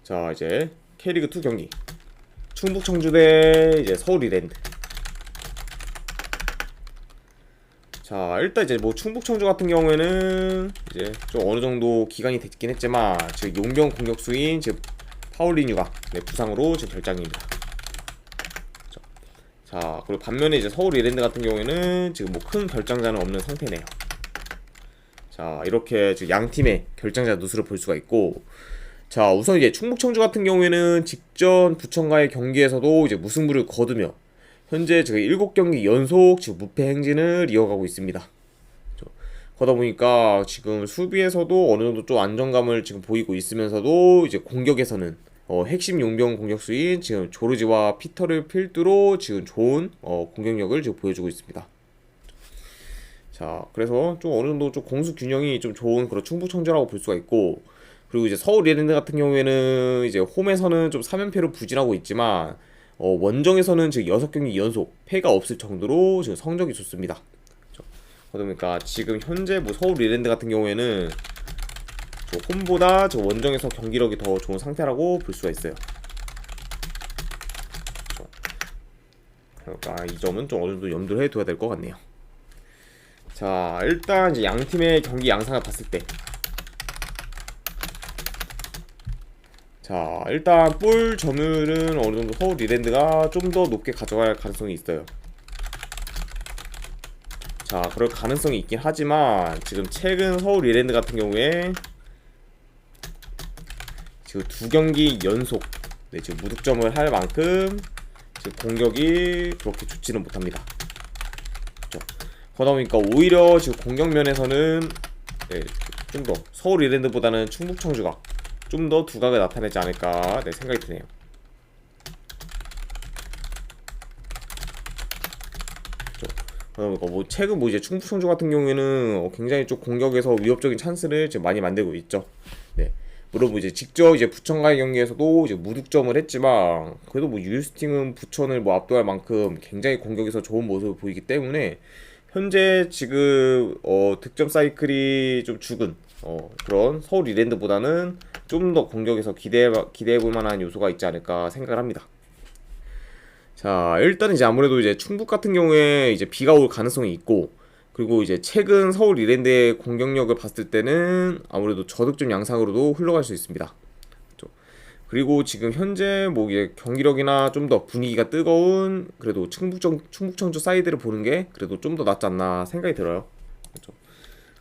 자, 이제 K리그2 경기 충북 청주 대 이제 서울 이랜드. 자, 일단 이제 뭐 충북 청주 같은 경우에는 이제 좀 어느 정도 기간이 됐긴 했지만 지금 용병 공격수인 지금 파울리뉴가 부상으로 지금 결장입니다. 자, 그리고 반면에 이제 서울 이랜드 같은 경우에는 지금 뭐 큰 결장자는 없는 상태네요. 자, 이렇게 지금 양 팀의 결장자 누수를 볼 수가 있고, 자, 우선 이제 충북 청주 같은 경우에는 직전 부천과의 경기에서도 이제 무승부를 거두며 현재 지금 7경기 연속 지금 무패 행진을 이어가고 있습니다. 그러다 보니까 지금 수비에서도 어느 정도 좀 안정감을 지금 보이고 있으면서도 이제 공격에서는 핵심 용병 공격수인 지금 조르지와 피터를 필두로 지금 좋은 공격력을 지금 보여주고 있습니다. 자, 그래서 좀 어느 정도 좀 공수 균형이 좀 좋은 그런 충북 청주라고 볼 수가 있고, 그리고 이제 서울 이랜드 같은 경우에는 이제 홈에서는 좀 3연패로 부진하고 있지만 원정에서는 지금 6경기 연속 패가 없을 정도로 지금 성적이 좋습니다. 그러니까 지금 현재 뭐 서울 이랜드 같은 경우에는 홈보다 저 원정에서 경기력이 더 좋은 상태라고 볼 수가 있어요. 그러니까 이 점은 좀 어느 정도 염두를 해둬야 될 것 같네요. 자, 일단 이제 양 팀의 경기 양상을 봤을 때, 자, 일단 볼 점유율은 어느 정도 서울 이랜드가 좀 더 높게 가져갈 가능성이 있어요. 자, 그럴 가능성이 있긴 하지만 지금 최근 서울 이랜드 같은 경우에 지금 2경기 연속 지금 무득점을 할 만큼 지금 공격이 그렇게 좋지는 못합니다. 그렇죠? 그러다 보니까 오히려 지금 공격면에서는 좀 더 서울 이랜드보다는 충북 청주가 좀 더 두각을 나타내지 않을까 생각이 드네요. 그러니까 뭐 최근 뭐 이제 충북 청주 같은 경우에는 굉장히 좀 공격에서 위협적인 찬스를 지금 많이 만들고 있죠. 네. 물론 뭐 이제 직접 이제 부천과의 경기에서도 이제 무득점을 했지만 그래도 뭐 유스팅은 부천을 뭐 압도할 만큼 굉장히 공격에서 좋은 모습을 보이기 때문에 현재 지금 득점 사이클이 좀 죽은 그런 서울 이랜드보다는 좀 더 공격에서 기대해볼 만한 요소가 있지 않을까 생각을 합니다. 자, 일단 이제 아무래도 이제 충북 같은 경우에 이제 비가 올 가능성이 있고, 그리고 이제 최근 서울 이랜드의 공격력을 봤을 때는 아무래도 저득점 양상으로도 흘러갈 수 있습니다. 그렇죠? 그리고 지금 현재 뭐 이제 경기력이나 좀 더 분위기가 뜨거운 그래도 충북 청주 사이드를 보는 게 그래도 좀 더 낫지 않나 생각이 들어요. 그렇죠?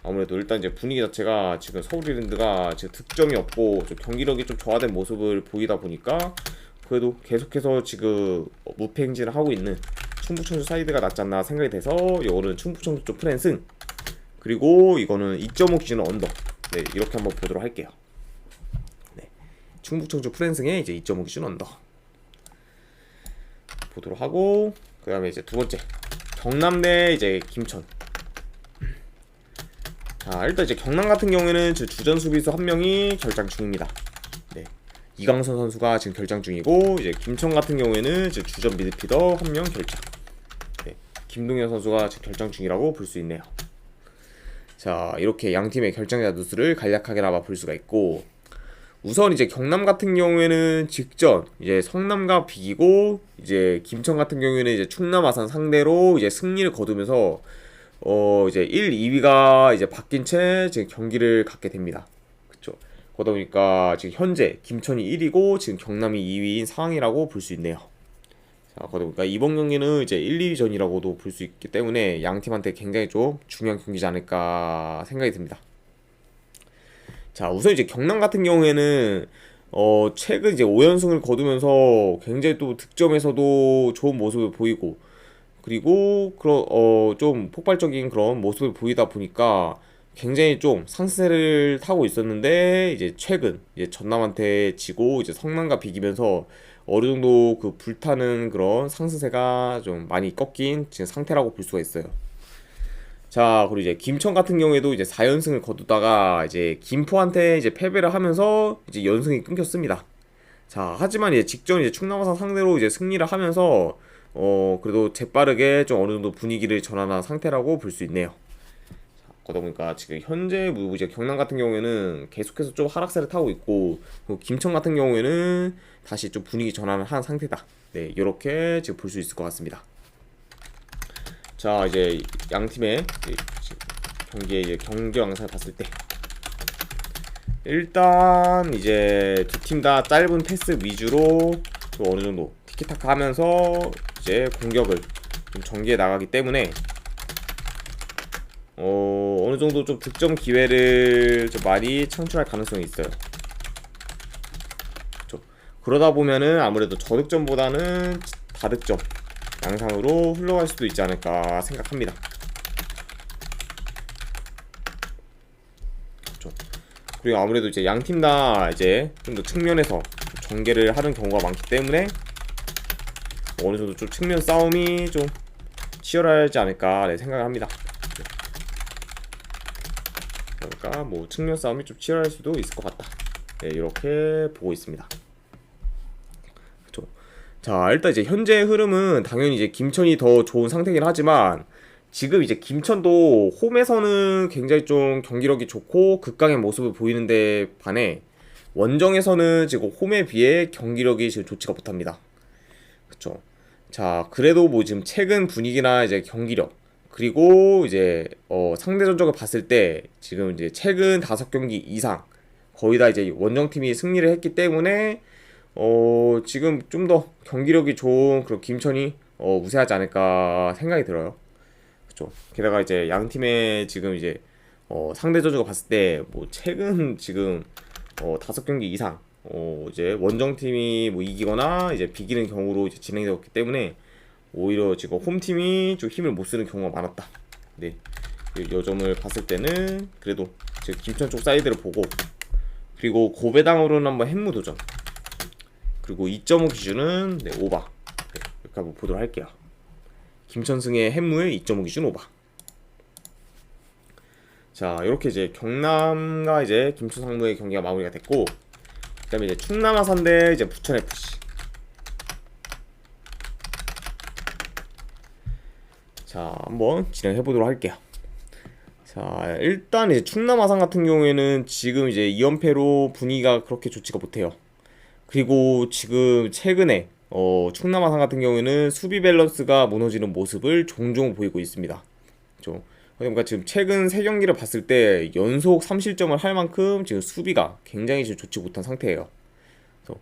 아무래도 일단 이제 분위기 자체가 지금 서울 이랜드가 지금 득점이 없고 좀 경기력이 좀 저하된 모습을 보이다 보니까 그래도 계속해서 지금 무패 행진을 하고 있는 충북 청주 사이드가 낫지 않나 생각이 돼서 이거는 충북 청주 쪽 프랜승, 그리고 이거는 2.5 기준 언더, 이렇게 한번 보도록 할게요. 충북 청주 프랜승에 이제 2.5 기준 언더 보도록 하고, 그 다음에 이제 두 번째 경남 대 이제 김천. 자, 일단 이제 경남 같은 경우에는 주전 수비수 한 명이 결장 중입니다. 이강선 선수가 지금 결장 중이고, 이제 김천 같은 경우에는 이제 주전 미드필더 한 명 결장. 김동현 선수가 지금 결장 중이라고 볼 수 있네요. 자, 이렇게 양 팀의 결장자 누수를 간략하게나마 볼 수가 있고, 우선 이제 경남 같은 경우에는 직전 이제 성남과 비기고, 이제 김천 같은 경우에는 이제 충남 아산 상대로 이제 승리를 거두면서 이제 1, 2위가 이제 바뀐 채 지금 경기를 갖게 됩니다. 그러다 보니까 지금 현재 김천이 1위고 지금 경남이 2위인 상황이라고 볼 수 있네요. 자, 그러다 보니까 이번 경기는 이제 1, 2위전이라고도 볼 수 있기 때문에 양 팀한테 굉장히 좀 중요한 경기지 않을까 생각이 듭니다. 자, 우선 이제 경남 같은 경우에는 최근 이제 5연승을 거두면서 굉장히 또 득점에서도 좋은 모습을 보이고, 그리고 좀 폭발적인 그런 모습을 보이다 보니까 굉장히 좀 상승세를 타고 있었는데, 이제 최근 이제 전남한테 지고 이제 성남과 비기면서 어느 정도 그 불타는 그런 상승세가 좀 많이 꺾인 지금 상태라고 볼 수가 있어요. 자, 그리고 이제 김천 같은 경우에도 이제 4연승을 거두다가 이제 김포한테 이제 패배를 하면서 이제 연승이 끊겼습니다. 자, 하지만 이제 직전 이제 충남아산 상대로 이제 승리를 하면서 그래도 재빠르게 좀 어느 정도 분위기를 전환한 상태라고 볼 수 있네요. 그러다 보니까 지금 현재 뭐 이제 경남 같은 경우에는 계속해서 좀 하락세를 타고 있고, 그리고 김천 같은 경우에는 다시 좀 분위기 전환을 한 상태다. 네, 이렇게 지금 볼 수 있을 것 같습니다. 자, 이제 양 팀의 경기의 이제 경기 양상을 봤을 때, 일단 이제 두 팀 다 짧은 패스 위주로 또 어느 정도 티키타카 하면서 이제 공격을 좀 전개해 나가기 때문에 어느 정도 좀 득점 기회를 좀 많이 창출할 가능성이 있어요. 그렇죠? 그러다 보면은 아무래도 저득점보다는 다득점 양상으로 흘러갈 수도 있지 않을까 생각합니다. 그렇죠? 그리고 아무래도 이제 양 팀 다 이제 좀 더 측면에서 전개를 하는 경우가 많기 때문에 어느 정도 좀 측면 싸움이 좀 치열하지 않을까 네, 생각을 합니다. 그러니까 뭐 측면 싸움이 좀 치열할 수도 있을 것 같다. 네, 이렇게 보고 있습니다. 그렇죠. 자, 일단 이제 현재 흐름은 당연히 이제 김천이 더 좋은 상태긴 하지만 지금 이제 김천도 홈에서는 굉장히 좀 경기력이 좋고 극강의 모습을 보이는데 반해 원정에서는 지금 홈에 비해 경기력이 지금 좋지가 못합니다. 그렇죠. 자, 그래도 뭐 지금 최근 분위기나 이제 경기력 그리고 이제 상대 전적을 봤을 때 지금 이제 최근 5경기 이상 거의 다 이제 원정팀이 승리를 했기 때문에 지금 좀 더 경기력이 좋은 그런 김천이 우세하지 않을까 생각이 들어요. 그렇죠. 게다가 이제 양 팀의 지금 이제 상대 전적을 봤을 때 뭐 최근 지금 5경기 이상 이제 원정팀이 뭐 이기거나 이제 비기는 경우로 이제 진행되었기 때문에 오히려 지금 홈팀이 좀 힘을 못 쓰는 경우가 많았다. 네, 이 점을 봤을 때는 그래도 지금 김천 쪽 사이드를 보고, 그리고 고배당으로는 한번 햄무 도전, 그리고 2.5 기준은 네, 오바. 네, 이렇게 한번 보도록 할게요. 김천승의 햄무의 2.5 기준 오바. 자, 이렇게 이제 경남과 이제 김천 상무의 경기가 마무리가 됐고, 그다음에 이제 충남 아산 대 이제 부천 FC. 자, 한번 진행해 보도록 할게요. 자, 일단 이제 충남 아산 같은 경우에는 지금 이제 2연패로 분위기가 그렇게 좋지가 못해요. 그리고 지금 최근에 충남 아산 같은 경우에는 수비 밸런스가 무너지는 모습을 종종 보이고 있습니다. 그렇죠? 그러니까 지금 최근 3경기를 봤을 때 연속 3실점을 할 만큼 지금 수비가 굉장히 지금 좋지 못한 상태예요. 그래서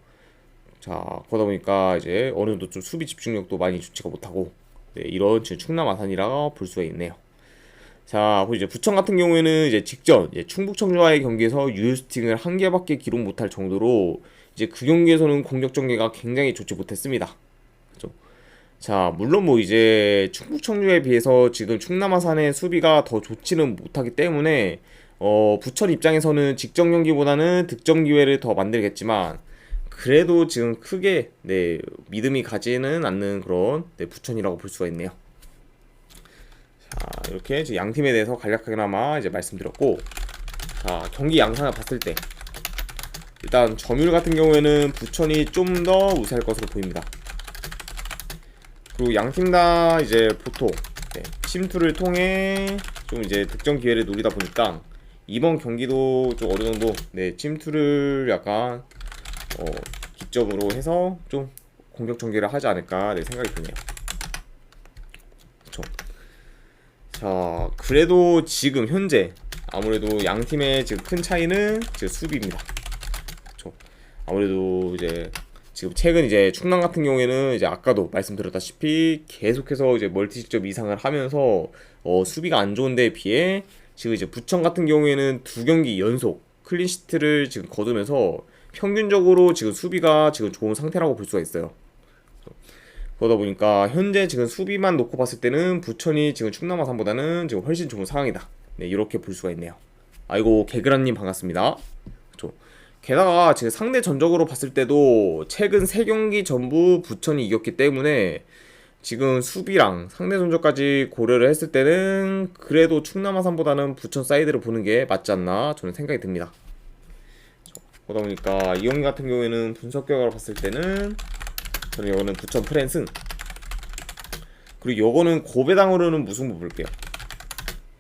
자, 그러다 보니까 이제 어느 정도 좀 수비 집중력도 많이 좋지가 못하고, 네, 이런 지금 충남 아산이라 볼 수가 있네요. 자, 그리고 이제 부천 같은 경우에는 이제 직전 충북 청주와의 경기에서 유효스팅을 한 개밖에 기록 못할 정도로 이제 그 경기에서는 공격 전개가 굉장히 좋지 못했습니다. 그렇죠? 자, 물론 뭐 이제 충북 청주에 비해서 지금 충남 아산의 수비가 더 좋지는 못하기 때문에 부천 입장에서는 직전 경기보다는 득점 기회를 더 만들겠지만 그래도 지금 크게 네, 믿음이 가지는 않는 그런 네, 부천이라고 볼 수가 있네요. 자, 이렇게 이제 양 팀에 대해서 간략하게나마 이제 말씀드렸고, 자, 경기 양상을 봤을 때 일단 점유율 같은 경우에는 부천이 좀 더 우세할 것으로 보입니다. 그리고 양 팀 다 이제 보통 네, 침투를 통해 좀 이제 득점 기회를 노리다 보니까 이번 경기도 좀 어느 정도 네, 침투를 약간 기점으로 해서 좀 공격 전개를 하지 않을까 네, 생각이 드네요. 그쵸. 자, 그래도 지금 현재 아무래도 양 팀의 지금 큰 차이는 지금 수비입니다. 그쵸. 아무래도 이제 지금 최근 이제 충남 같은 경우에는 이제 아까도 말씀드렸다시피 계속해서 이제 멀티득점 이상을 하면서 수비가 안 좋은 데에 비해 지금 이제 부천 같은 경우에는 2경기 연속 클린시트를 지금 거두면서 평균적으로 지금 수비가 지금 좋은 상태라고 볼 수가 있어요. 그러다 보니까 현재 지금 수비만 놓고 봤을 때는 부천이 지금 충남 아산보다는 지금 훨씬 좋은 상황이다. 네, 이렇게 볼 수가 있네요. 아이고, 개그란님 반갑습니다. 그렇죠. 게다가 지금 상대 전적으로 봤을 때도 최근 3경기 전부 부천이 이겼기 때문에 지금 수비랑 상대 전적까지 고려를 했을 때는 그래도 충남 아산보다는 부천 사이드를 보는 게 맞지 않나 저는 생각이 듭니다. 그러다 보니까 이 경기 같은 경우에는 분석 결과로 봤을 때는 저는 이거는 부천 프랜승, 그리고 이거는 고배당으로는 무승부 볼게요.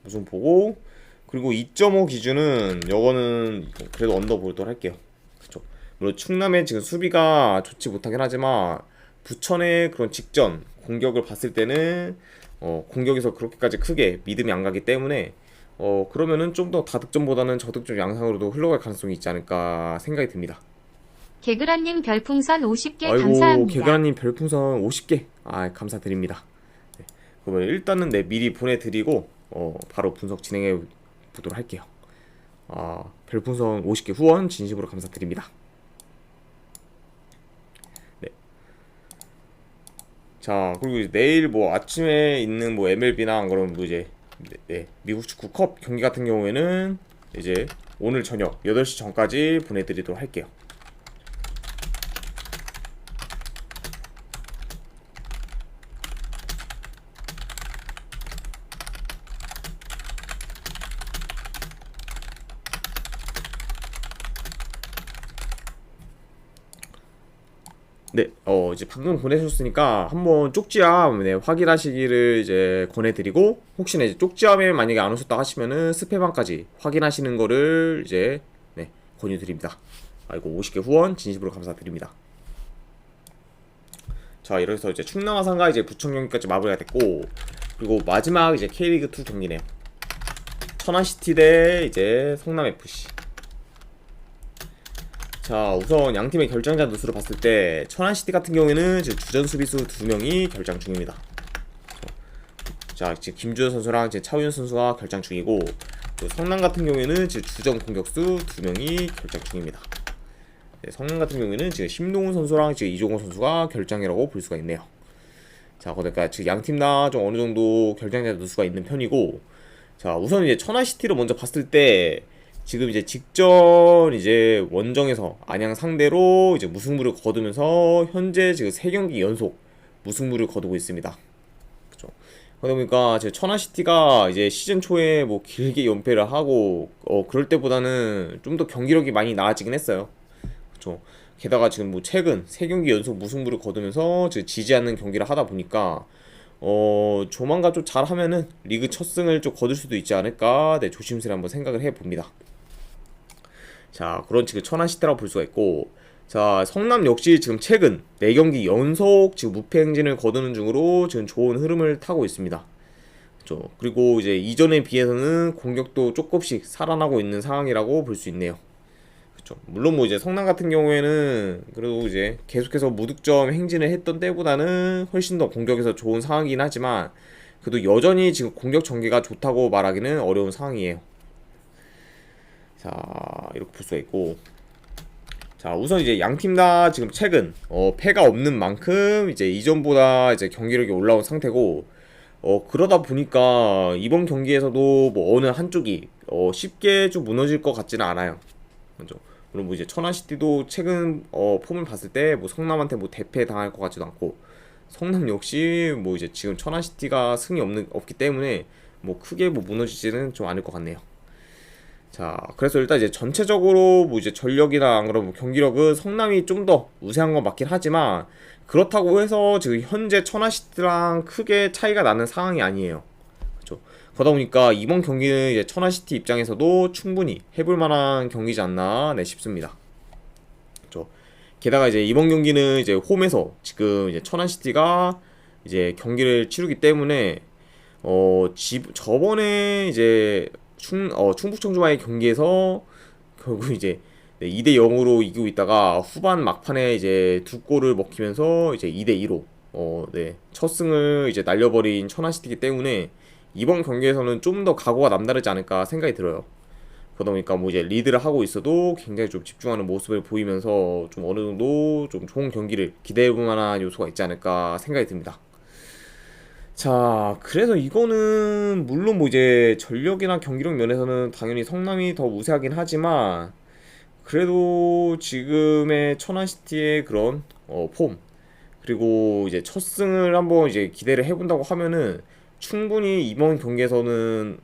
무승부 보고, 그리고 2.5 기준은 요거는 그래도 언더 보도록 할게요. 그쵸. 물론 충남의 지금 수비가 좋지 못하긴 하지만 부천의 그런 직전 공격을 봤을 때는 공격에서 그렇게까지 크게 믿음이 안 가기 때문에 그러면은 좀 더 다득점보다는 저득점 양상으로도 흘러갈 가능성이 있지 않을까 생각이 듭니다. 개그란님 별풍선 50개 아이고, 감사합니다. 개그라님 별풍선 50개 감사드립니다. 네, 그러면 일단은 미리 보내드리고 바로 분석 진행해 보도록 할게요. 별풍선 50개 후원 진심으로 감사드립니다. 네. 자, 그리고 이제 내일 뭐 아침에 있는 뭐 MLB나 안 그러면 뭐 이제 미국 축구 컵 경기 같은 경우에는 이제 오늘 저녁 8시 전까지 보내드리도록 할게요. 네, 이제 방금 보내셨으니까 한번 쪽지함 확인하시기를 이제 권해드리고, 혹시나 이제 쪽지함에 만약에 안 오셨다 하시면은 스팸함까지 확인하시는 거를 이제 권유드립니다. 아이고, 50개 후원 진심으로 감사드립니다. 자, 이래서 이제 충남 아산과 이제 부천 경기까지 마무리가 됐고, 그리고 마지막 이제 K리그2 경기네요. 천안시티 대 이제 성남FC. 자, 우선 양팀의 결장자 누수를 봤을 때 천안시티 같은 경우에는 지금 주전 수비수 2명이 결장 중입니다. 자, 지금 김주현 선수랑 지금 차우현 선수가 결장 중이고, 또 성남 같은 경우에는 지금 주전 공격수 2명이 결장 중입니다. 네, 성남 같은 경우에는 지금 심동훈 선수랑 지금 이종호 선수가 결장이라고 볼 수가 있네요. 자, 그러니까 지금 양팀 다 좀 어느 정도 결장자 누수가 있는 편이고, 자, 우선 이제 천안시티를 먼저 봤을 때 지금 이제 직전 이제 원정에서 안양 상대로 이제 무승부를 거두면서 현재 지금 3경기 연속 무승부를 거두고 있습니다. 그죠? 그러다 보니까 제 천안시티가 이제 시즌 초에 뭐 길게 연패를 하고 그럴 때보다는 좀 더 경기력이 많이 나아지긴 했어요. 그죠? 게다가 지금 뭐 최근 3경기 연속 무승부를 거두면서 지금 지지 않는 경기를 하다 보니까 조만간 좀 잘하면은 리그 첫 승을 좀 거둘 수도 있지 않을까 조심스레 한번 생각을 해봅니다. 자, 그런 지금 천안시티라고 볼 수가 있고, 자, 성남 역시 지금 최근 4경기 연속 지금 무패 행진을 거두는 중으로 지금 좋은 흐름을 타고 있습니다. 그렇죠. 그리고 이제 이전에 비해서는 공격도 조금씩 살아나고 있는 상황이라고 볼 수 있네요. 그렇죠. 물론 뭐 이제 성남 같은 경우에는 그래도 이제 계속해서 무득점 행진을 했던 때보다는 훨씬 더 공격에서 좋은 상황이긴 하지만, 그래도 여전히 지금 공격 전개가 좋다고 말하기는 어려운 상황이에요. 자, 이렇게 볼 수가 있고, 자, 우선 이제 양팀 다 지금 최근 패가 없는 만큼 이제 이전보다 이제 경기력이 올라온 상태고, 그러다 보니까 이번 경기에서도 뭐 어느 한쪽이 쉽게 좀 무너질 것 같지는 않아요. 먼저 물론 뭐 이제 천안시티도 최근 폼을 봤을 때 뭐 성남한테 뭐 대패 당할 것 같지도 않고, 성남 역시 뭐 이제 지금 천안시티가 승이 없기 때문에 뭐 크게 뭐 무너지지는 좀 않을 것 같네요. 자, 그래서 일단 이제 전체적으로 뭐 이제 전력이나 안 그러면 경기력은 성남이 좀 더 우세한 건 맞긴 하지만, 그렇다고 해서 지금 현재 천안시티랑 크게 차이가 나는 상황이 아니에요. 그렇죠. 그러다 보니까 이번 경기는 이제 천안시티 입장에서도 충분히 해볼 만한 경기지 않나 싶습니다. 그렇죠. 게다가 이제 이번 경기는 이제 홈에서 지금 이제 천안시티가 이제 경기를 치르기 때문에 저번에 이제 충북청주와의 경기에서 결국 이제 2대 0으로 이기고 있다가 후반 막판에 이제 2골을 먹히면서 이제 2대 2로 첫 승을 이제 날려버린 천안시티이기 때문에 이번 경기에서는 좀 더 각오가 남다르지 않을까 생각이 들어요. 그러다 보니까 뭐 이제 리드를 하고 있어도 굉장히 좀 집중하는 모습을 보이면서 좀 어느 정도 좀 좋은 경기를 기대해볼 만한 요소가 있지 않을까 생각이 듭니다. 자, 그래서 이거는 물론 뭐 이제 전력이나 경기력 면에서는 당연히 성남이 더 우세하긴 하지만, 그래도 지금의 천안시티의 그런 폼, 그리고 이제 첫 승을 한번 이제 기대를 해본다고 하면은 충분히 이번 경기에서는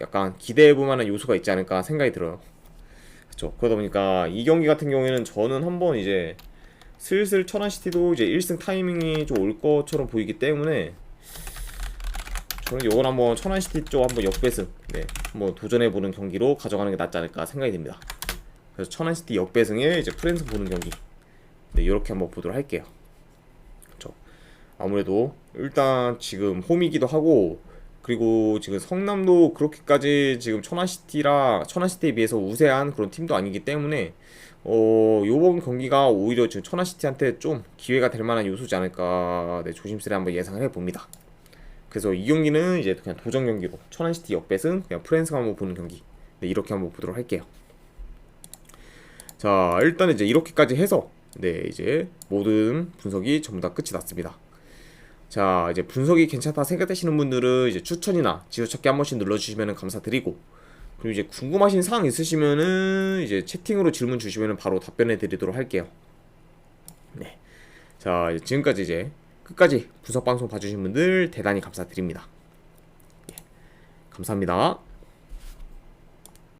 약간 기대해볼 만한 요소가 있지 않을까 생각이 들어요. 그렇죠. 그러다 보니까 이 경기 같은 경우에는 저는 한번 이제 슬슬 천안시티도 이제 1승 타이밍이 좀 올 것처럼 보이기 때문에 저는 요건 한번 천안시티 쪽 한번 역배승, 네, 한번 도전해보는 경기로 가져가는 게 낫지 않을까 생각이 듭니다. 그래서 천안시티 역배승에 이제 프랜스 보는 경기, 네, 이렇게 한번 보도록 할게요. 그렇죠. 아무래도 일단 지금 홈이기도 하고, 그리고 지금 성남도 그렇게까지 지금 천안시티에 비해서 우세한 그런 팀도 아니기 때문에 요번 경기가 오히려 지금 천안시티한테 좀 기회가 될 만한 요소지 않을까, 네, 조심스레 한번 예상을 해봅니다. 그래서 이 경기는 이제 그냥 도전 경기로 천안시티 역배승, 그냥 프랜스가 한번 보는 경기, 네, 이렇게 한번 보도록 할게요. 자, 일단 이제 이렇게까지 해서 네, 이제 모든 분석이 전부 다 끝이 났습니다. 자, 이제 분석이 괜찮다 생각되시는 분들은 이제 추천이나 지도찾기 한 번씩 눌러주시면 감사드리고, 그리고 이제 궁금하신 사항 있으시면은 이제 채팅으로 질문 주시면 바로 답변해 드리도록 할게요. 네. 자, 이제 지금까지 이제 끝까지 분석 방송 봐주신 분들 대단히 감사드립니다. 예, 감사합니다.